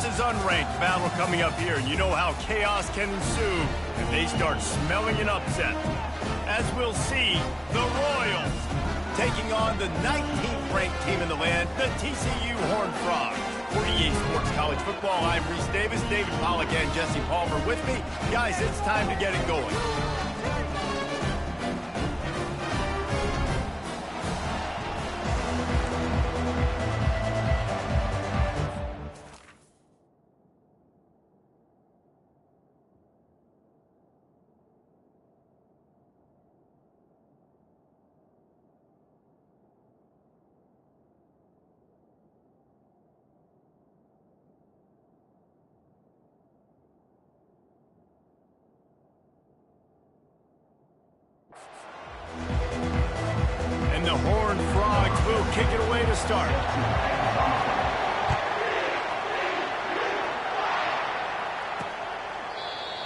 is unranked battle coming up here, and you know how chaos can ensue if they start smelling an upset. As we'll see, the Royals taking on the 19th ranked team in the land, the TCU Horned Frogs. For EA Sports College Football, I'm Reese Davis, David Pollack, and Jesse Palmer with me. Guys, it's time to get it going. And the Horned Frogs will kick it away to start.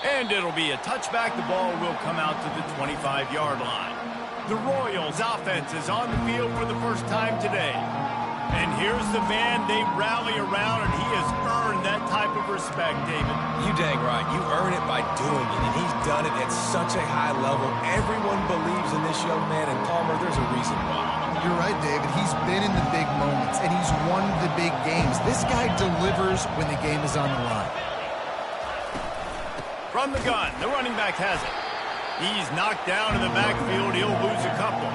And it'll be a touchback. The ball will come out to the 25-yard line. The Royals offense is on the field for the first time today. And here's the man they rally around, and he has earned that type of respect, David. You dang right. You earn it by doing it, and he's done it at such a high level. Everyone believes in this young man, and Palmer, there's a reason why. You're right, David. He's been in the big moments, and he's won the big games. This guy delivers when the game is on the line. From the gun, the running back has it. He's knocked down in the backfield. He'll lose a couple.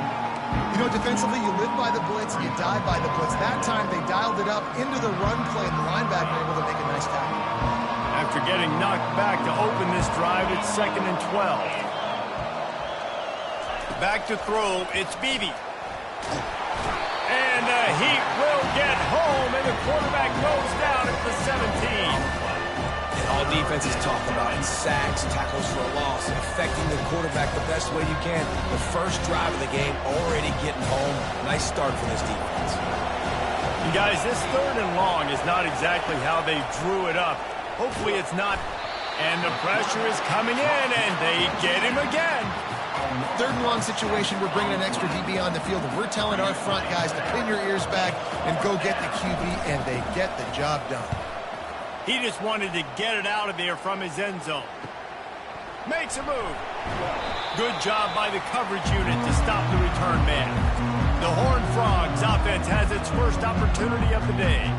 You know, defensively, you live by the blitz, you die by the blitz. That time, they dialed it up into the run play, and the linebacker able to make a nice tackle. After getting knocked back to open this drive, it's 2nd and 12. Back to throw, it's Beebe. And the Heat will get home, and the quarterback goes down at the 17. And all defenses talk about it, sacks, tackles for a loss, and affecting the quarterback the best way you can. The first drive of the game, already getting home. Nice start for this defense. And guys, this 3rd and long is not exactly how they drew it up. Hopefully it's not. And the pressure is coming in, and they get him again. 3rd and long situation, we're bringing an extra DB on the field, and we're telling our front guys to pin your ears back and go get the QB, and they get the job done. He just wanted to get it out of there from his end zone. Makes a move. Good job by the coverage unit to stop the return man. The Horned Frogs offense has its first opportunity of the day.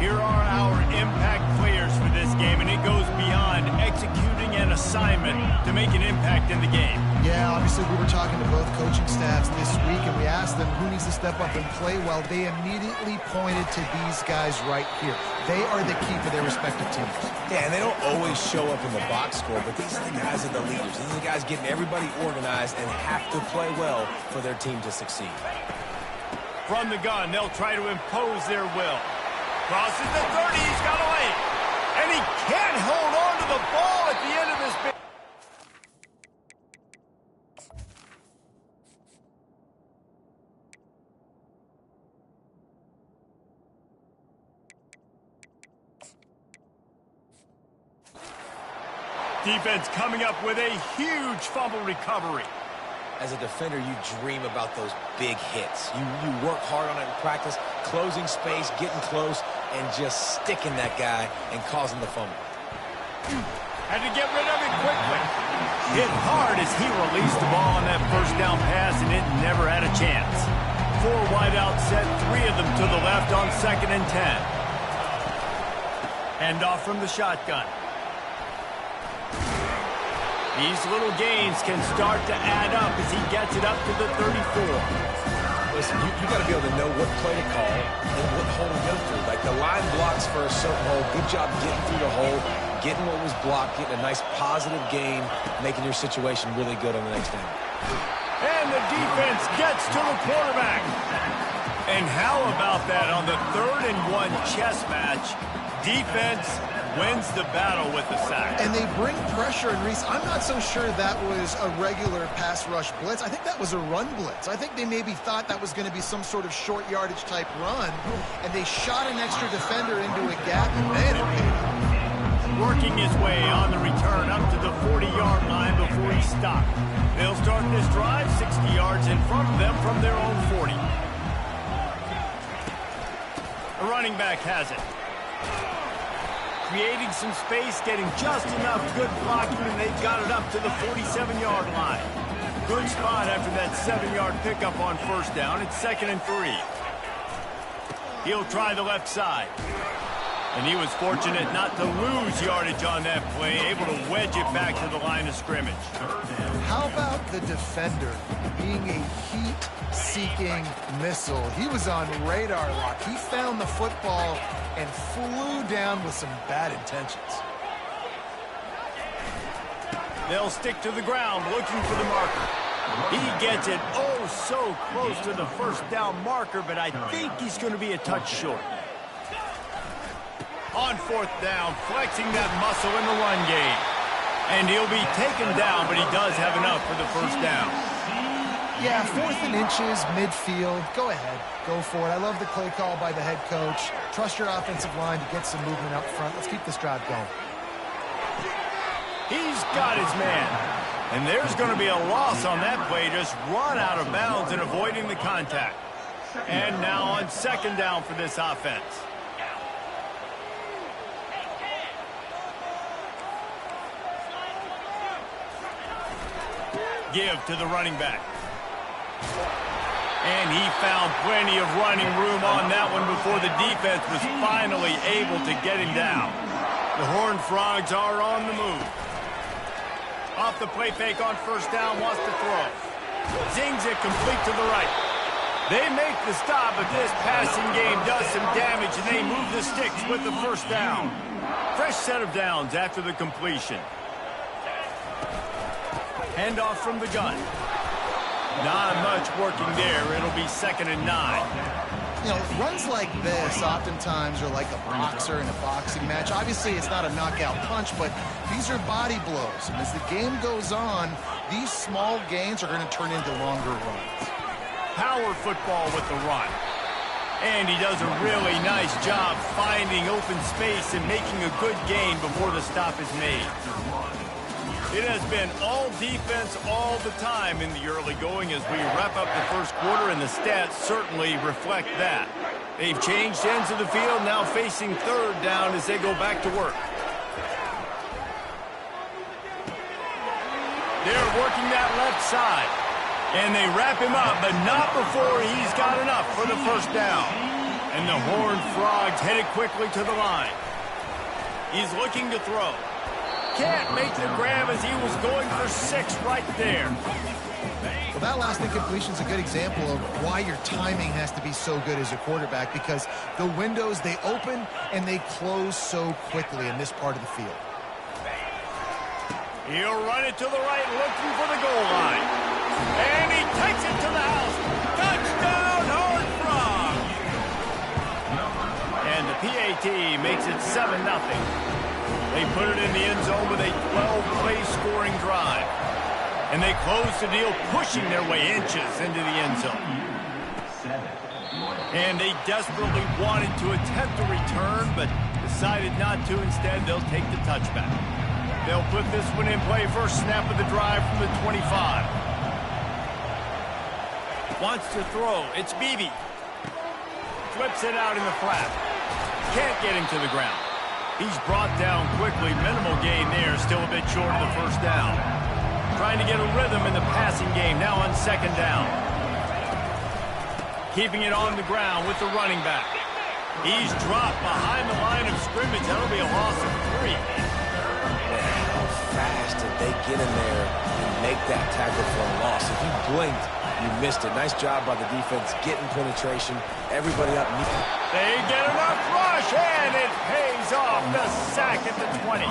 Here are our impact players for this game, and it goes beyond executing an assignment to make an impact in the game. Yeah, obviously we were talking to both coaching staffs this week, and we asked them who needs to step up and play well. They immediately pointed to these guys right here. They are the key for their respective teams. Yeah, and they don't always show up in the box score, but these are the guys that are the leaders. These are the guys getting everybody organized and have to play well for their team to succeed. From the gun, they'll try to impose their will. Crosses the 30, he's got a lane. And he can't hold on to the ball at the end of this big. Defense coming up with a huge fumble recovery. As a defender, you dream about those big hits. You work hard on it in practice, closing space, getting close, and just sticking that guy and causing the fumble. Had to get rid of it quickly. Hit hard as he released the ball on that first down pass, and it never had a chance. 4 wide out set, 3 of them to the left on 2nd and 10. Hand off from the shotgun. These little gains can start to add up as he gets it up to the 34. Listen, you got to be able to know what play to call and what hole to go through. Like the line blocks for a certain hole. Good job getting through the hole, getting what was blocked, getting a nice positive gain, making your situation really good on the next down. And the defense gets to the quarterback. And how about that on the 3rd and 1 chess match? Defense wins the battle with the sack. And they bring pressure, and Reese, I'm not so sure that was a regular pass rush blitz. I think that was a run blitz. I think they maybe thought that was going to be some sort of short yardage type run, and they shot an extra defender into a gap, and man, it paid off. Working his way on the return up to the 40-yard line before he stopped. They'll start this drive 60 yards in front of them from their own 40. The running back has it. creating some space, getting just enough good blocking, and they've got it up to the 47-yard line. Good spot after that 7-yard pickup on first down. It's 2nd and 3. He'll try the left side. And he was fortunate not to lose yardage on that play, able to wedge it back to the line of scrimmage. How about the defender being a heat-seeking missile? He was on radar lock. He found the football and flew down with some bad intentions. They'll stick to the ground looking for the marker. He gets it oh so close to the first down marker, but I think he's going to be a touch short. On 4th down, flexing that muscle in the run game. And he'll be taken down, but he does have enough for the first down. Yeah, 4th and inches, midfield. Go ahead. Go for it. I love the play call by the head coach. Trust your offensive line to get some movement up front. Let's keep this drive going. He's got his man. And there's going to be a loss on that play. Just run out of bounds and avoiding the contact. And now on 2nd down for this offense. Give to the running back. And he found plenty of running room on that one before the defense was finally able to get him down. The Horned Frogs are on the move. Off the play fake on first down, wants to throw. Zings it complete to the right. They make the stop, but this passing game does some damage, and they move the sticks with the first down. Fresh set of downs after the completion. Handoff from the gun. Not much working there. It'll be 2nd and 9. You know, runs like this oftentimes are like a boxer in a boxing match. Obviously, it's not a knockout punch, but these are body blows. And as the game goes on, these small gains are going to turn into longer runs. Power football with the run. And he does a really nice job finding open space and making a good gain before the stop is made. It has been all defense all the time in the early going as we wrap up the first quarter, and the stats certainly reflect that. They've changed ends of the field, now facing 3rd down as they go back to work. They're working that left side, and they wrap him up, but not before he's got enough for the first down. And the Horned Frogs headed quickly to the line. He's looking to throw. Can't make the grab as he was going for 6 right there. Well, that last incompletion is a good example of why your timing has to be so good as a quarterback, because the windows, they open and they close so quickly in this part of the field. He'll run it to the right, looking for the goal line. And he takes it to the house. Touchdown, Horned Frogs! And the PAT makes it 7-0. They put it in the end zone with a 12-play scoring drive. And they close the deal, pushing their way inches into the end zone. And they desperately wanted to attempt a return, but decided not to. Instead, they'll take the touchback. They'll put this one in play first snap of the drive from the 25. Wants to throw. It's Beebe. Flips it out in the flat. Can't get him to the ground. He's brought down quickly. Minimal gain there. Still a bit short of the first down. Trying to get a rhythm in the passing game. Now on 2nd down. Keeping it on the ground with the running back. He's dropped behind the line of scrimmage. That'll be a loss of 3. How fast did they get in there and make that tackle for a loss? If you blinked, you missed it. Nice job by the defense getting penetration. Everybody up. They get enough rush, and it pays off. The sack at the 20.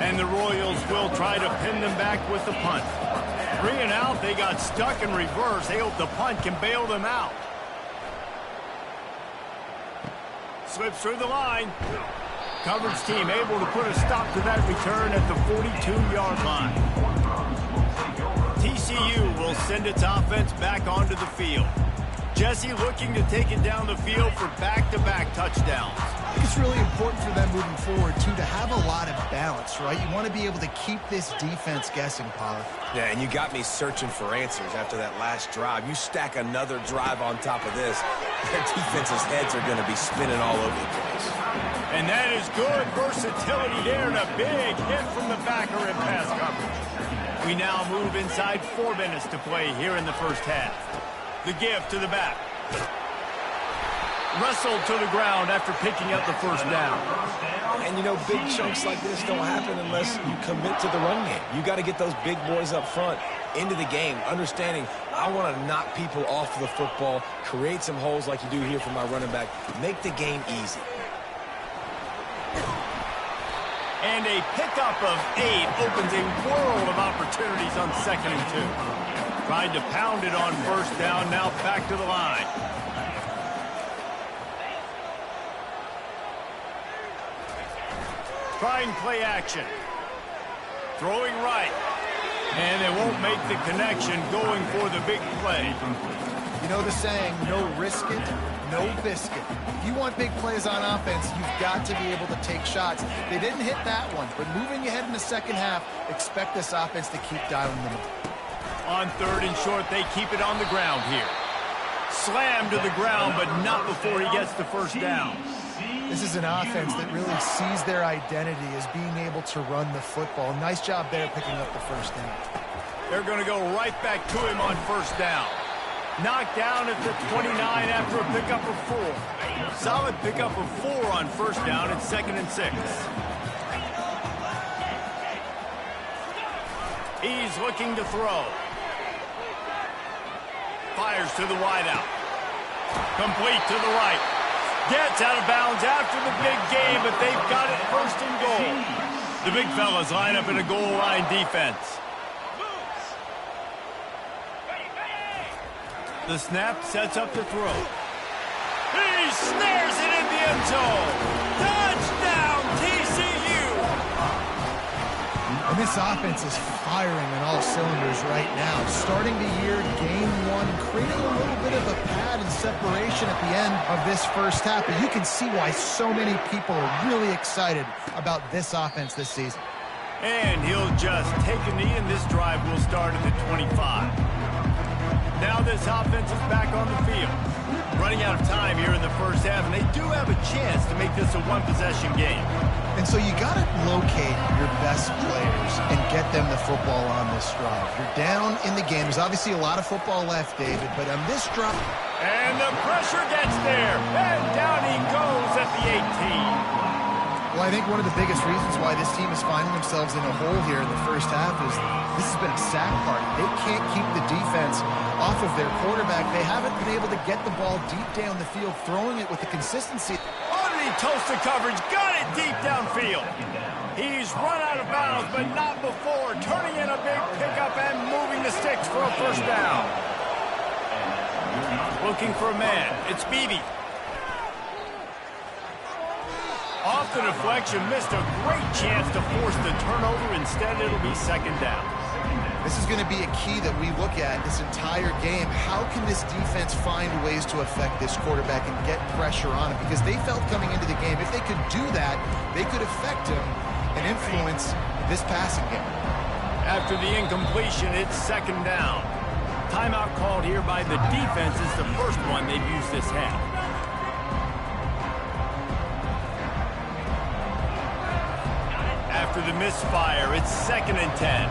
And the Royals will try to pin them back with the punt. 3 and out. They got stuck in reverse. They hope the punt can bail them out. Slips through the line. Coverage team able to put a stop to that return at the 42-yard line. TCU will send its offense back onto the field. Jesse looking to take it down the field for back-to-back touchdowns. I think it's really important for them moving forward, too, to have a lot of balance, right? You want to be able to keep this defense guessing, Pollard. Yeah, and you got me searching for answers after that last drive. You stack another drive on top of this, their defense's heads are going to be spinning all over the place. And that is good versatility there, and a big hit from the backer in pass coverage. We now move inside 4 minutes to play here in the first half. The give to the back. Wrestled to the ground after picking up the first down. And, you know, big chunks like this don't happen unless you commit to the run game. You got to get those big boys up front into the game, understanding I want to knock people off the football, create some holes like you do here for my running back, make the game easy. And a pickup of 8 opens a world of opportunities on 2nd and 2. Tried to pound it on first down, now back to the line. Trying play action. Throwing right. And they won't make the connection, going for the big play. You know the saying, no risk it, no biscuit. If you want big plays on offense, you've got to be able to take shots. They didn't hit that one, but moving ahead in the second half, expect this offense to keep dialing them up. On 3rd and short, they keep it on the ground here. Slammed to the ground, but not before he gets the first down. This is an offense that really sees their identity as being able to run the football. Nice job there picking up the first down. They're going to go right back to him on first down. Knocked down at the 29 after a pickup of 4. Solid pickup of 4 on first down at 2nd and 6. He's looking to throw. Fires to the wideout. Complete to the right. Gets out of bounds after the big game, but they've got it 1st and goal. The big fellas line up in a goal line defense. The snap sets up the throw. He snares it in the end zone. Touchdown, TCU! And this offense is firing on all cylinders right now. Starting the year, game 1, creating a little bit of a pad and separation at the end of this first half. But you can see why so many people are really excited about this offense this season. And he'll just take a knee, and this drive will start at the 25. Now this offense is back on the field. Running out of time here in the first half, and they do have a chance to make this a one-possession game. And so you got to locate your best players and get them the football on this drive. You're down in the game. There's obviously a lot of football left, David, but on this drive... And the pressure gets there, and down he goes at the 18. Well, I think one of the biggest reasons why this team is finding themselves in a hole here in the first half is this has been a sack party. They can't keep the defense off of their quarterback. They haven't been able to get the ball deep down the field, throwing it with the consistency. Underneath toasted coverage, got it deep downfield. He's run out of bounds, but not before, turning in a big pickup and moving the sticks for a first down. Looking for a man. It's Beebe. Off the deflection, missed a great chance to force the turnover. Instead, it'll be 2nd down. This is going to be a key that we look at this entire game. How can this defense find ways to affect this quarterback and get pressure on him? Because they felt coming into the game, if they could do that, they could affect him and influence this passing game. After the incompletion, it's 2nd down. Timeout called here by the defense is the first one they've used this half. After the misfire, it's 2nd and 10.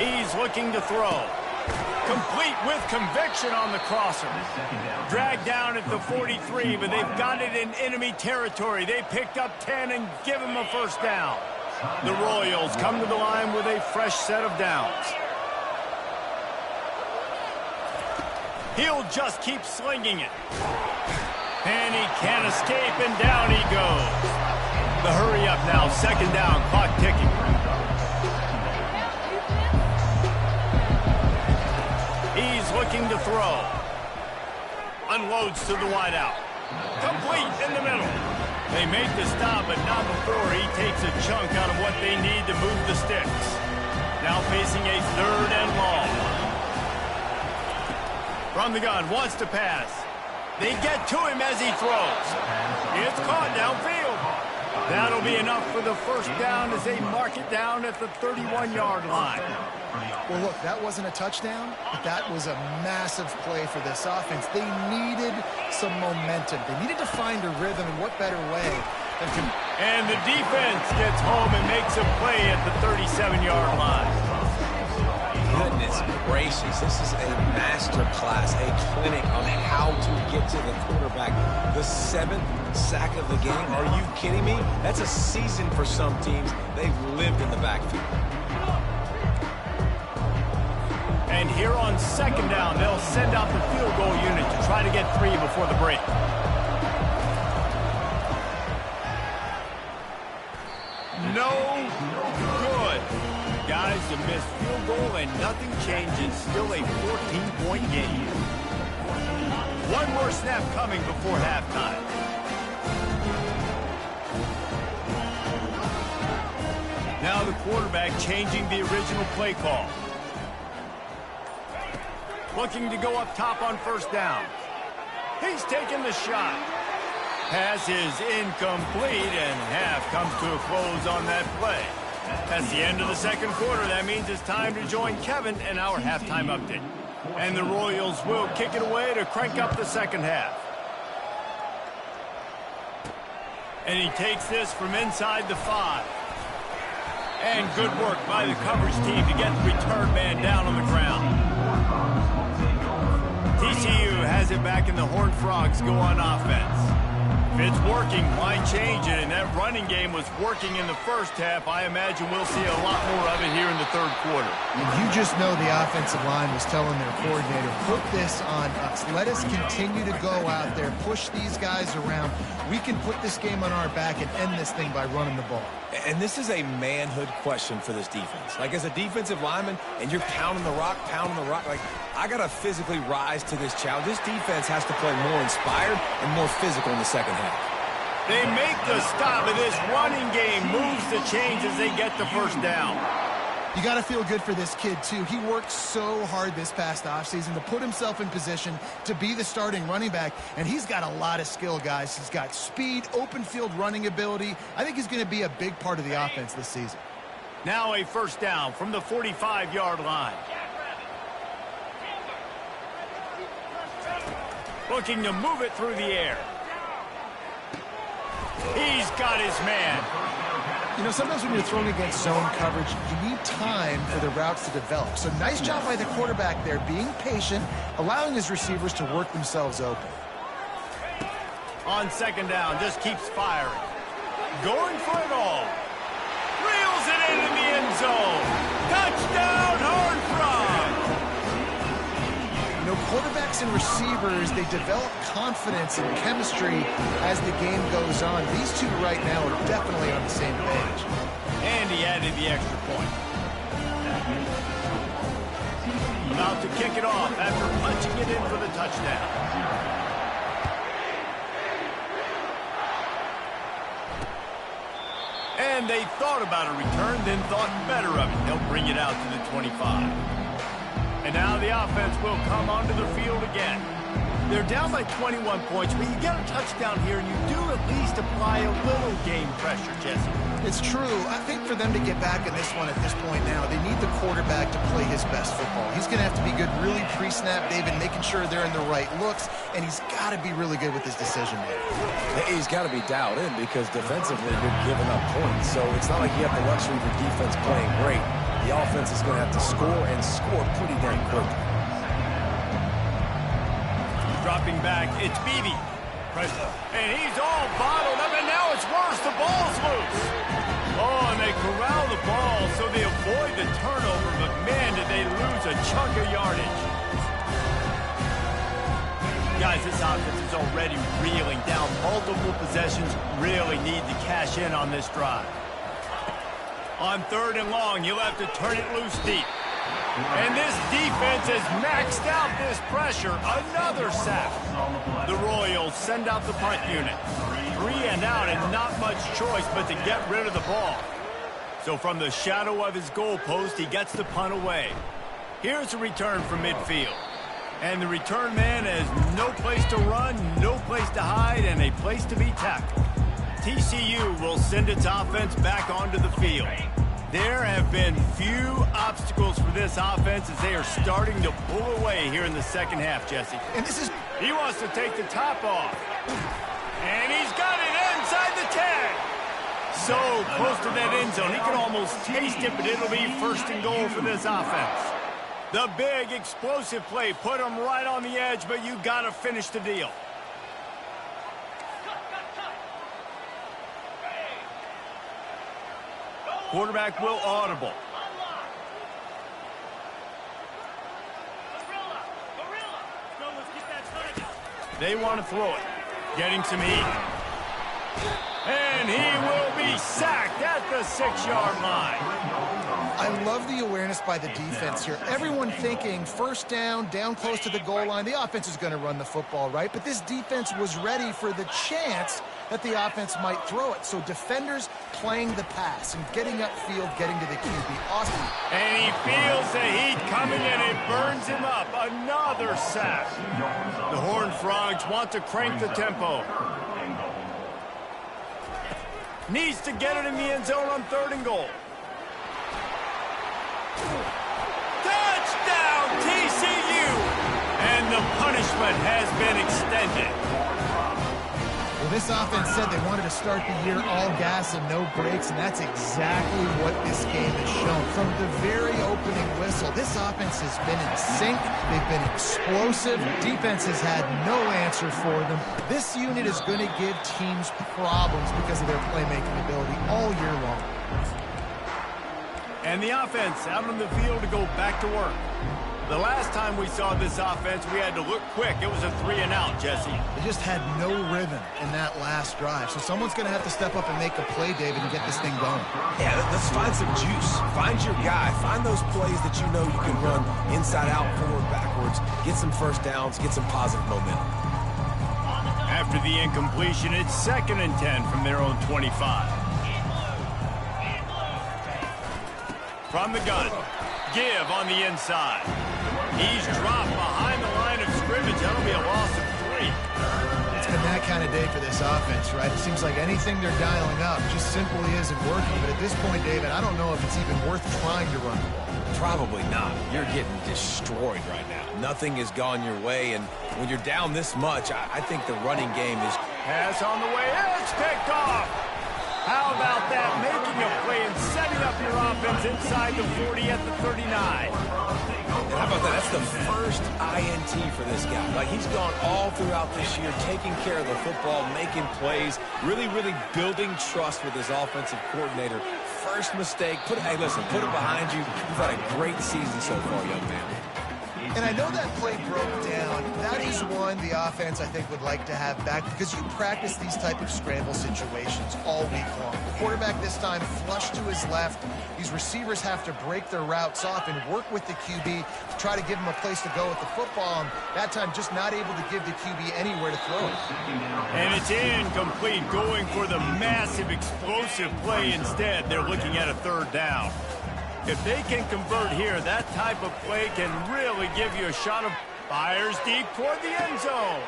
He's looking to throw. Complete with conviction on the crosser. Dragged down at the 43, but they've got it in enemy territory. They picked up 10 and give him a first down. The Royals come to the line with a fresh set of downs. He'll just keep slinging it. And he can't escape, and down he goes. The hurry up now, 2nd down, clock ticking. He's looking to throw. Unloads to the wideout. Complete in the middle. They make the stop, but not before he takes a chunk out of what they need to move the sticks. Now facing a 3rd and long. From the gun, wants to pass. They get to him as he throws. It's caught downfield. That'll be enough for the first down as they mark it down at the 31-yard line. Well, look, that wasn't a touchdown, but that was a massive play for this offense. They needed some momentum. They needed to find a rhythm, and what better way than to... And the defense gets home and makes a play at the 37-yard line. Goodness gracious, this is a master class, a clinic on how to get to the quarterback. The 7th sack of the game, are you kidding me? That's a season for some teams. They've lived in the backfield. And here on second down, they'll send out the field goal unit to try to get 3 before the break. No good. Guys, a missed field goal and nothing changes. Still a 14-point game. One more snap coming before halftime. Now the quarterback changing the original play call. Looking to go up top on first down. He's taking the shot. Pass is incomplete, and half comes to a close on that play. That's the end of the second quarter. That means it's time to join Kevin in our halftime update. And the Royals will kick it away to crank up the second half. And he takes this from inside the 5. And good work by the coverage team to get the return man down on the ground. TCU has it back, and the Horned Frogs go on offense. If it's working, why change it? And that running game was working in the first half. I imagine we'll see a lot more of it here in the third quarter. And you just know the offensive line was telling their coordinator, put this on us. Let us continue to go out there, push these guys around. We can put this game on our back and end this thing by running the ball. And this is a manhood question for this defense. Like, as a defensive lineman, and you're pounding the rock, like, I got to physically rise to this challenge. This defense has to play more inspired and more physical in the second half. They make the stop, and this running game moves the chains as they get the first down. You got to feel good for this kid, too. He worked so hard this past offseason to put himself in position to be the starting running back, and he's got a lot of skill, guys. He's got speed, open field running ability. I think he's going to be a big part of the offense this season. Now a first down from the 45-yard line. Looking to move it through the air. He's got his man. You know, sometimes when you're throwing against zone coverage, you need time for the routes to develop. So nice job by the quarterback there, being patient, allowing his receivers to work themselves open. On second down, just keeps firing. Going for it all. Reels it into the end zone. Touchdown, Horned Frogs! You know, quarterbacks and receivers, they develop confidence and chemistry as the game goes on. These two right now are definitely on the same page. And he added the extra point. About to kick it off after punching it in for the touchdown. And they thought about a return, then thought better of it. They'll bring it out to the 25. And now the offense will come onto the field again. They're down by 21 points, but you get a touchdown here, and you do at least apply a little game pressure, Jesse. It's true. I think for them to get back in this one at this point now, they need the quarterback to play his best football. He's going to have to be good really pre-snap, David, making sure they're in the right looks, and he's got to be really good with his decision making. He's got to be dialed in because defensively you're giving up points. So it's not like you have the luxury of your defense playing great. The offense is going to have to score and score pretty damn quickly. Dropping back, it's Beebe. And he's all bottled up, and now it's worse. The ball's loose. Oh, and they corral the ball so they avoid the turnover, but man, did they lose a chunk of yardage. Guys, this offense is already reeling down. Multiple possessions, really need to cash in on this drive. On third and long, you'll have to turn it loose deep. And this defense has maxed out this pressure. Another sack. The Royals send out the punt unit. 3 and out, and not much choice but to get rid of the ball. So from the shadow of his goalpost, he gets the punt away. Here's a return from midfield. And the return man has no place to run, no place to hide, and a place to be tackled. TCU will send its offense back onto the field. There have been few obstacles for this offense as they are starting to pull away here in the second half, Jesse. And this is... He wants to take the top off. And he's got it inside the 10. So close to that end zone. He can almost taste it, but it'll be first and goal for this offense. The big explosive play put him right on the edge, but you got to finish the deal. Quarterback will audible. They want to throw it. Getting some heat. And he will be sacked at the 6-yard line. I love the awareness by the defense here. Everyone thinking first down close to the goal line. The offense is going to run the football, right? But this defense was ready for the chance that the offense might throw it. So defenders playing the pass and getting upfield, getting to the QB. Awesome. And he feels the heat coming and it burns him up. Another sack. The Horned Frogs want to crank the tempo. Needs to get it in the end zone on 3rd and goal. Touchdown, TCU! And the punishment has been extended. Well, this offense said they wanted to start the year all gas and no brakes, and that's exactly what this game has shown. From the very opening whistle, this offense has been in sync. They've been explosive. Defense has had no answer for them. This unit is going to give teams problems because of their playmaking ability all year long. And the offense out on the field to go back to work. The last time we saw this offense, we had to look quick. It was a 3-and-out, Jesse. They just had no rhythm in that last drive. So someone's going to have to step up and make a play, David, and get this thing going. Yeah, let's find some juice. Find your guy. Find those plays that you know you can run inside out, forward, backwards. Get some first downs. Get some positive momentum. After the incompletion, it's 2nd and 10 from their own 25. From the gun, give on the inside. He's dropped behind the line of scrimmage. That'll be a loss of 3. It's been that kind of day for this offense, right? It seems like anything they're dialing up just simply isn't working. But at this point, David, I don't know if it's even worth trying to run the ball. Probably not. You're getting destroyed right now. Nothing has gone your way, and when you're down this much, I think the running game is... Pass on the way. It's picked off. How about that? Making a play and setting up your offense inside the 40 at the 39. And how about that? That's the first INT for this guy. Like, he's gone all throughout this year, taking care of the football, making plays, really, really building trust with his offensive coordinator. First mistake. Hey, listen, put it behind you. You've had a great season so far, young man. And I know that play broke down. That is one the offense, I think, would like to have back because you practice these type of scramble situations all week long. The quarterback this time flush to his left. These receivers have to break their routes off and work with the QB to try to give him a place to go with the football. And that time just not able to give the QB anywhere to throw it. And it's incomplete, going for the massive explosive play instead. They're looking at a 3rd down. If they can convert here, that type of play can really give you a shot of fires deep toward the end zone.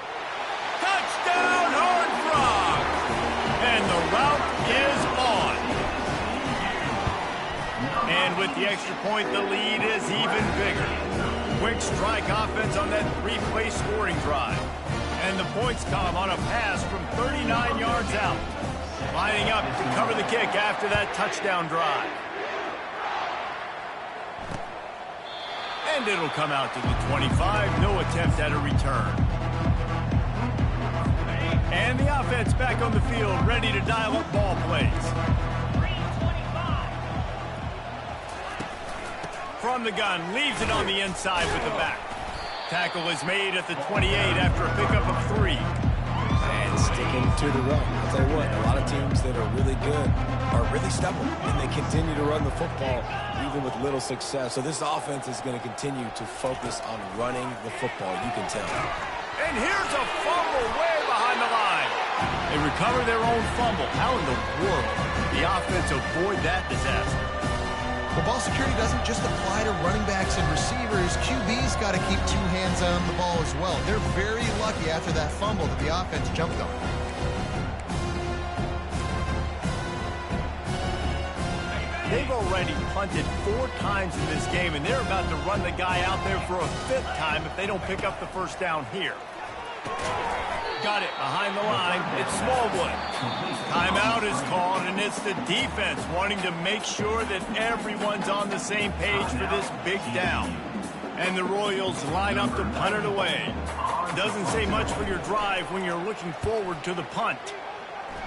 Touchdown, Horned Frogs! And the route is on. And with the extra point, the lead is even bigger. Quick strike offense on that 3-play scoring drive. And the points come on a pass from 39 yards out. Lining up to cover the kick after that touchdown drive. And it'll come out to the 25. No attempt at a return. And the offense back on the field, ready to dial up ball plays. From the gun, leaves it on the inside with the back. Tackle is made at the 28 after a pickup of 3. And sticking to the run. I'll tell you what, a lot of teams that are really good are really stubborn, and they continue to run the football even with little success. So this offense is going to continue to focus on running the football, you can tell. And here's a fumble way behind the line. They recover their own fumble. How in the world did the offense avoid that disaster? Well, ball security doesn't just apply to running backs and receivers. QB's got to keep 2 hands on the ball as well. They're very lucky after that fumble that the offense jumped on. They've already punted 4 times in this game, and they're about to run the guy out there for a 5th time if they don't pick up the first down here. Got it behind the line. It's Smallwood. Timeout is called, and it's the defense wanting to make sure that everyone's on the same page for this big down. And the Royals line up to punt it away. Doesn't say much for your drive when you're looking forward to the punt.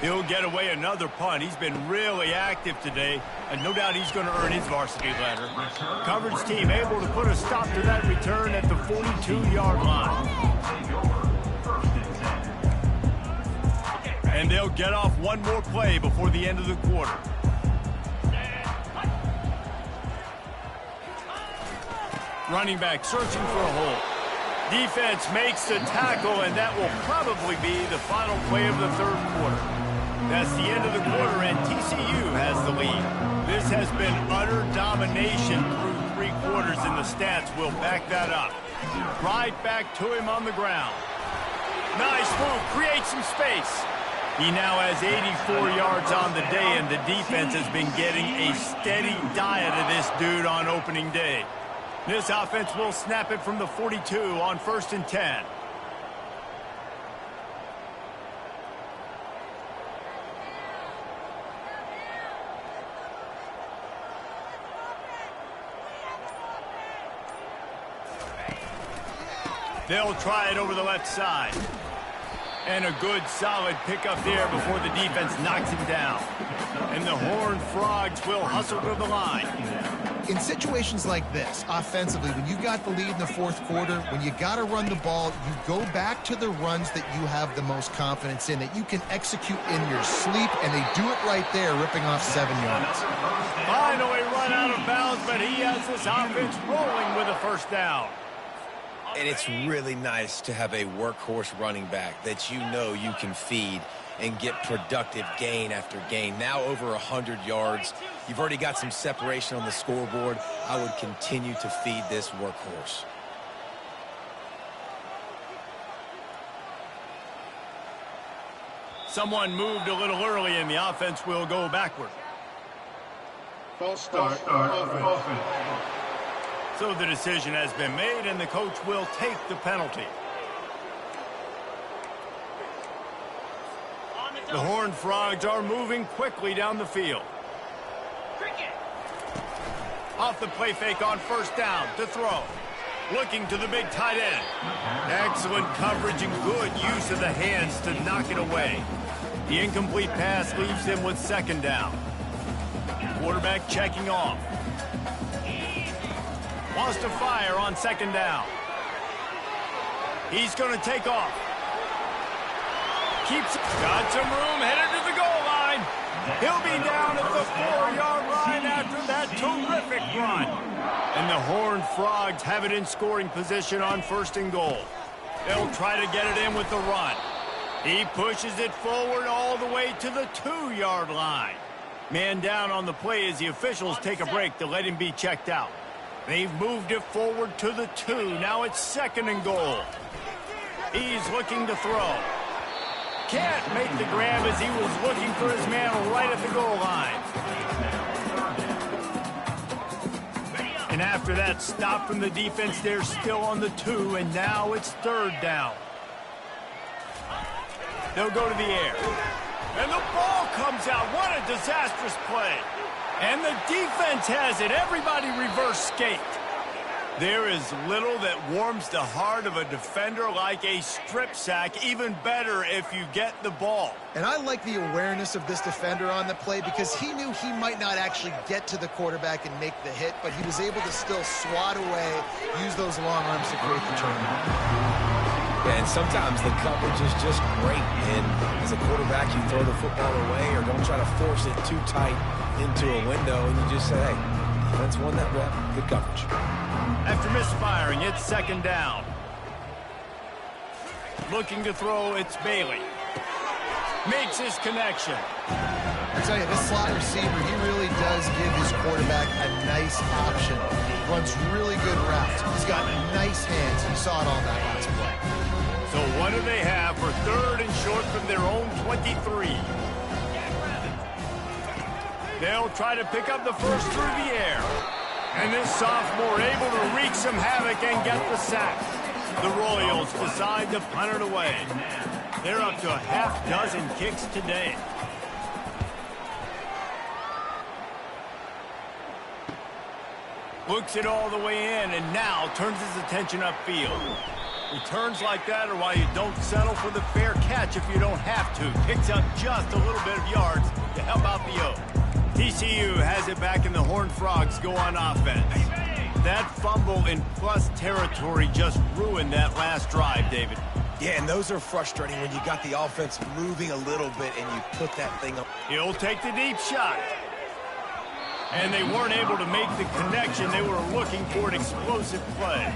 He'll get away another punt. He's been really active today, and no doubt he's going to earn his varsity letter. Coverage team able to put a stop to that return at the 42-yard line. And they'll get off one more play before the end of the quarter. Running back searching for a hole. Defense makes the tackle, and that will probably be the final play of the 3rd quarter. That's the end of the quarter, and TCU has the lead. This has been utter domination through 3 quarters, and the stats will back that up. Right back to him on the ground. Nice move, creates some space. He now has 84 yards on the day, and the defense has been getting a steady diet of this dude on opening day. This offense will snap it from the 42 on 1st and 10. They'll try it over the left side. And a good, solid pickup there before the defense knocks him down. And the Horned Frogs will hustle to the line. In situations like this, offensively, when you've got the lead in the 4th quarter, when you got to run the ball, you go back to the runs that you have the most confidence in, that you can execute in your sleep, and they do it right there, ripping off 7 yards. Finally run out of bounds, but he has this offense rolling with a 1st down. And it's really nice to have a workhorse running back that you know you can feed and get productive gain after gain. Now over 100 yards. You've already got some separation on the scoreboard. I would continue to feed this workhorse. Someone moved a little early, and the offense will go backward. False start, offense. So the decision has been made, and the coach will take the penalty. The Horned Frogs are moving quickly down the field. Off the play fake on 1st down to throw. Looking to the big tight end. Excellent coverage and good use of the hands to knock it away. The incomplete pass leaves him with 2nd down. Quarterback checking off. Wants to fire on 2nd down. He's going to take off. Got some room, headed to the goal line. He'll be down at the 4-yard line after that terrific run. And the Horned Frogs have it in scoring position on 1st and goal. They'll try to get it in with the run. He pushes it forward all the way to the 2-yard line. Man down on the play as the officials take a break to let him be checked out. They've moved it forward to the 2. Now it's 2nd and goal. He's looking to throw. Can't make the grab as he was looking for his man right at the goal line. And after that stop from the defense, they're still on the 2, and now it's 3rd down. They'll go to the air. And the ball comes out. What a disastrous play. And the defense has it. Everybody reverse skate. There is little that warms the heart of a defender like a strip sack. Even better if you get the ball. And I like the awareness of this defender on the play because he knew he might not actually get to the quarterback and make the hit, but he was able to still swat away, use those long arms to create the turnover. Yeah, and sometimes the coverage is just great. And as a quarterback, you throw the football away or don't try to force it too tight into a window, and you just say, hey, defense won that rep. Good coverage. After misfiring, it's 2nd down. Looking to throw, it's Bailey. Makes his connection. I tell you, this slot receiver, he really does give his quarterback a nice option. Runs really good routes. He's got nice hands. You saw it all night on his play. So what do they have for 3rd and short from their own 23? They'll try to pick up the first through the air. And this sophomore able to wreak some havoc and get the sack. The Royals decide to punt it away. They're up to a half-dozen kicks today. Looks it all the way in and now turns his attention upfield. Returns like that are why you don't settle for the fair catch if you don't have to. Picks up just a little bit of yards to help out the O. TCU has it back and the Horned Frogs go on offense. That fumble in plus territory just ruined that last drive, David. Yeah, and those are frustrating when you got the offense moving a little bit and you put that thing up. He'll take the deep shot. And they weren't able to make the connection. They were looking for an explosive play.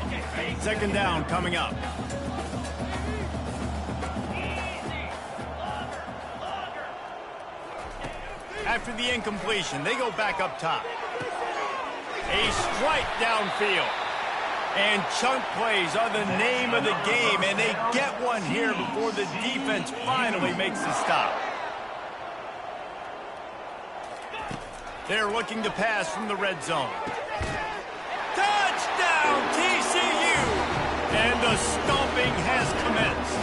Second down coming up. After the incompletion, they go back up top. A strike downfield. And chunk plays are the name of the game, and they get one here before the defense finally makes the stop. They're looking to pass from the red zone. Touchdown, TCU! And the stomping has commenced.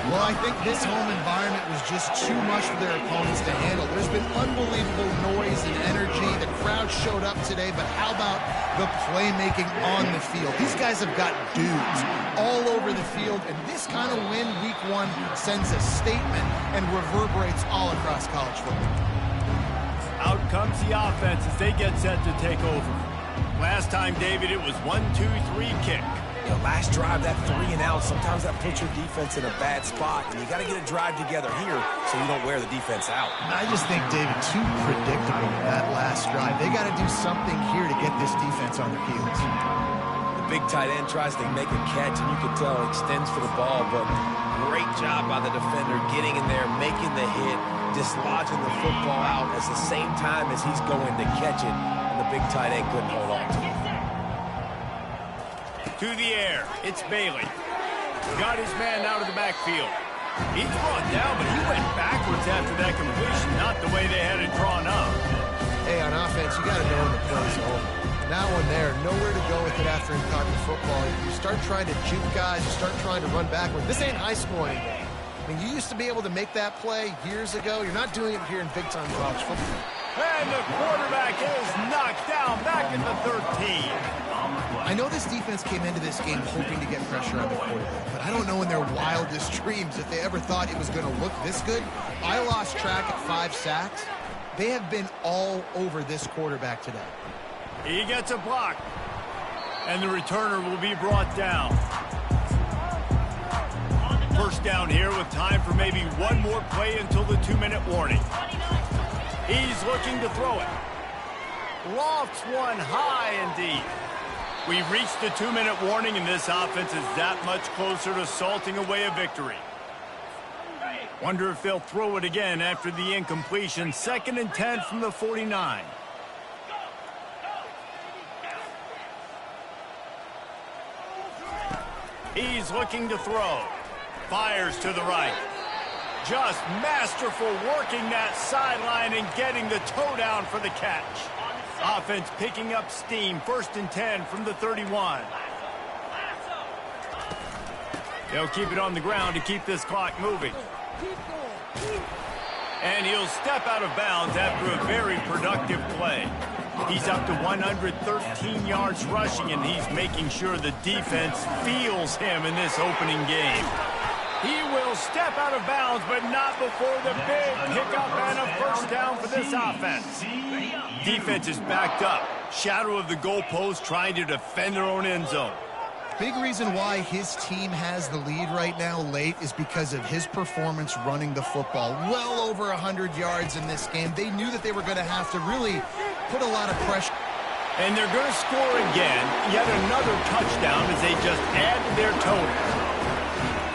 Well, I think this home environment was just too much for their opponents to handle. There's been unbelievable noise and energy. The crowd showed up today, but how about the playmaking on the field? These guys have got dudes all over the field, and this kind of win week one sends a statement and reverberates all across college football. Out comes the offense as they get set to take over. Last time, David, it was 1-2-3 kick. You know, last drive, that 3 and out, sometimes that puts your defense in a bad spot, and you got to get a drive together here so you don't wear the defense out. I just think, David, too predictable that last drive. They got to do something here to get this defense on their heels. The big tight end tries to make a catch, and you can tell he extends for the ball, but great job by the defender getting in there, making the hit, dislodging the football out at the same time as he's going to catch it, and the big tight end couldn't hold on to it. To the air, it's Bailey. Got his man out of the backfield. He's brought down, but he went backwards after that completion, not the way they had it drawn up. Hey, on offense, you got to know when the play's over. That one there, nowhere to go with it after he caught the football. You start trying to juke guys, you start trying to run backwards. This ain't high school anymore. I mean, you used to be able to make that play years ago. You're not doing it here in big-time college football. And the quarterback is knocked down back at the 13. I know this defense came into this game hoping to get pressure on the quarterback, but I don't know in their wildest dreams if they ever thought it was going to look this good. I lost track at 5 sacks. They have been all over this quarterback today. He gets a block, and the returner will be brought down. First down here with time for maybe one more play until the 2-minute warning. He's looking to throw it. Lofts one high indeed. We've reached the 2-minute warning, and this offense is that much closer to salting away a victory. Wonder if they'll throw it again after the incompletion. 2nd and 10 from the 49. He's looking to throw. Fires to the right. Just masterful working that sideline and getting the toe down for the catch. Offense picking up steam. 1st and 10 from the 31. They'll keep it on the ground to keep this clock moving. And he'll step out of bounds after a very productive play. He's up to 113 yards rushing, and he's making sure the defense feels him in this opening game. He will step out of bounds, but not before the big pickup and a first down for this offense. Defense is backed up. Shadow of the goalpost trying to defend their own end zone. Big reason why his team has the lead right now late is because of his performance running the football. Well over 100 yards in this game. They knew that they were going to have to really put a lot of pressure. And they're going to score again. Yet another touchdown as they just add to their total.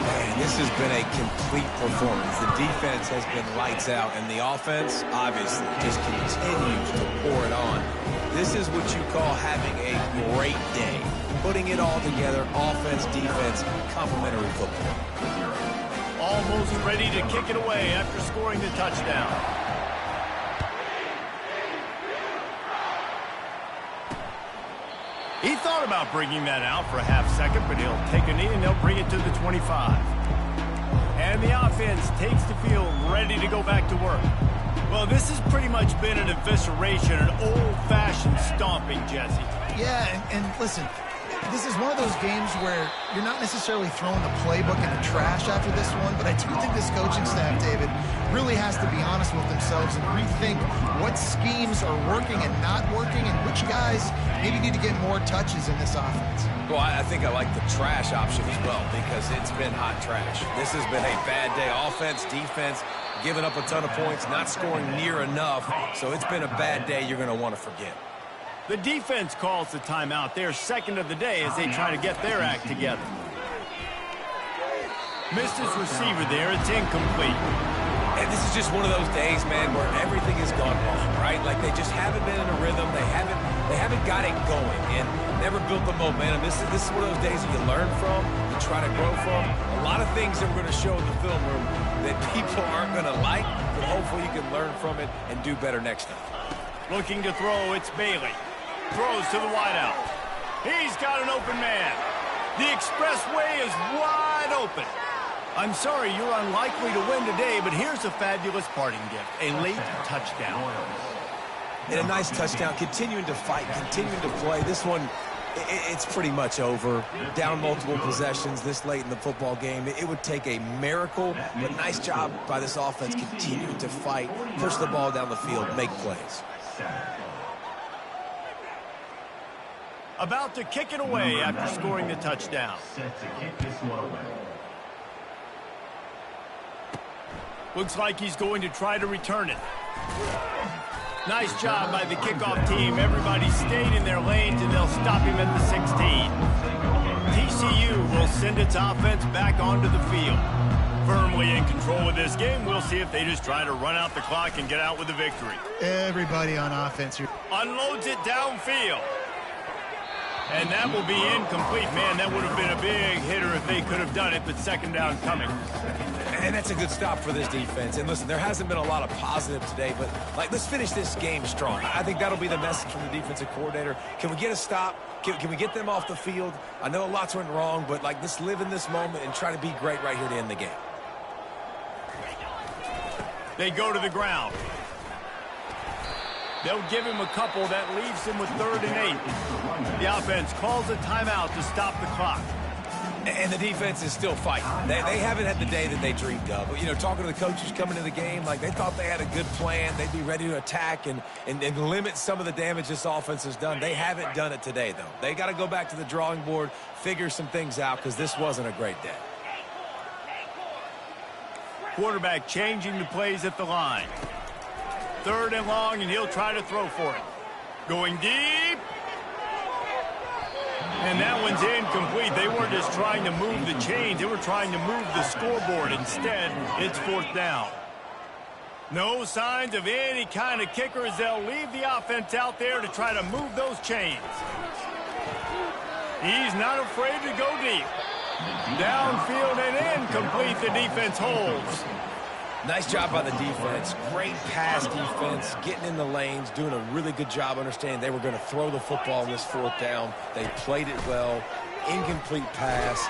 Man, this has been a complete performance. The defense has been lights out, and the offense, obviously, just continues to pour it on. This is what you call having a great day. Putting it all together, offense, defense, complementary football. Almost ready to kick it away after scoring the touchdown. thought about bringing that out for a half second, but he'll take a knee and they'll bring it to the 25. And the offense takes the field ready to go back to work. Well, this has pretty much been an evisceration, an old-fashioned stomping, Jesse. Yeah, and listen, this is one of those games where you're not necessarily throwing the playbook in the trash after this one, but I do think this coaching staff, David, really has to be honest with themselves and rethink what schemes are working and not working and which guys maybe need to get more touches in this offense. Well, I think I like the trash option as well because it's been hot trash. This has been a bad day. Offense, defense, giving up a ton of points, not scoring near enough. So it's been a bad day you're going to want to forget. The defense calls the timeout. They're second of the day as they try to get their act together. Missed his receiver there. It's incomplete. And this is just one of those days, man, where everything has gone wrong, right? Like they just haven't been in a rhythm. They haven't got it going and never built the momentum. This is one of those days that you learn from, you try to grow from. A lot of things that we're going to show in the film room that people aren't going to like, but hopefully you can learn from it and do better next time. Looking to throw, it's Bailey. Throws to the wideout. He's got an open man. The expressway is wide open. I'm sorry you're unlikely to win today, but here's a fabulous parting gift. A late touchdown. And a nice touchdown, continuing to fight, continuing to play. This one, it's pretty much over. Down multiple possessions this late in the football game. It would take a miracle, but nice job by this offense continuing to fight, push the ball down the field, make plays. About to kick it away after scoring the touchdown. Looks like he's going to try to return it. Nice job by the kickoff team. Everybody stayed in their lanes, and they'll stop him at the 16. TCU will send its offense back onto the field. Firmly in control of this game. We'll see if they just try to run out the clock and get out with a victory. Everybody on offense here. Unloads it downfield. And that will be incomplete. Man, that would have been a big hitter if they could have done it, but second down coming. And that's a good stop for this defense. And listen, there hasn't been a lot of positive today, but let's finish this game strong. I think that'll be the message from the defensive coordinator. Can we get a stop? Can we get them off the field? I know lots went wrong, but let's live in this moment and try to be great right here to end the game. They go to the ground. They'll give him a couple. That leaves him with 3rd and 8. The offense calls a timeout to stop the clock. And the defense is still fighting. They haven't had the day that they dreamed of. But, talking to the coaches coming to the game, they thought they had a good plan. They'd be ready to attack and limit some of the damage this offense has done. They haven't done it today, though. They got to go back to the drawing board, figure some things out, because this wasn't a great day. Quarterback changing the plays at the line. 3rd and long, and he'll try to throw for it. Going deep. And that one's incomplete. They weren't just trying to move the chains. They were trying to move the scoreboard. Instead, it's 4th down. No signs of any kind of kickers. They'll leave the offense out there to try to move those chains. He's not afraid to go deep. Downfield and incomplete. The defense holds. Nice job by the defense. Great pass defense, getting in the lanes, doing a really good job understanding they were going to throw the football in this 4th down. They played it well. Incomplete pass.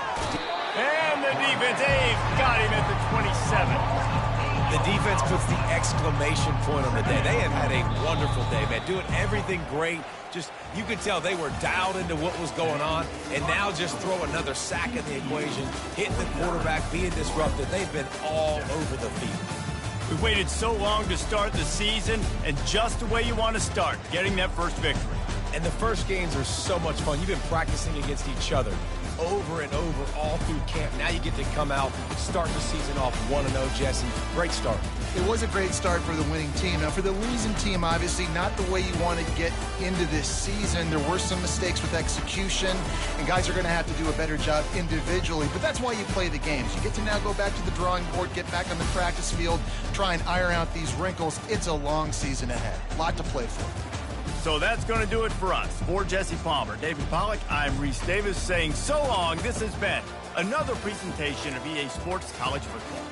And the defense, they've got him at the 27. The defense puts the exclamation point on the day. They have had a wonderful day, man. Doing everything great. Just, you could tell they were dialed into what was going on, and now just throw another sack in the equation, hitting the quarterback, being disrupted. They've been all over the field. We waited so long to start the season, and just the way you want to start, getting that first victory. And the first games are so much fun. You've been practicing against each other over and over all through camp. Now you get to come out, start the season off 1-0, Jesse. Great start. It was a great start for the winning team. Now, for the losing team, obviously not the way you want to get into this season. There were some mistakes with execution, and guys are going to have to do a better job individually. But that's why you play the games. You get to now go back to the drawing board, get back on the practice field, try and iron out these wrinkles. It's a long season ahead. A lot to play for. So that's going to do it for us. For Jesse Palmer, David Pollack, I'm Reese Davis saying so long. This has been another presentation of EA Sports College Football.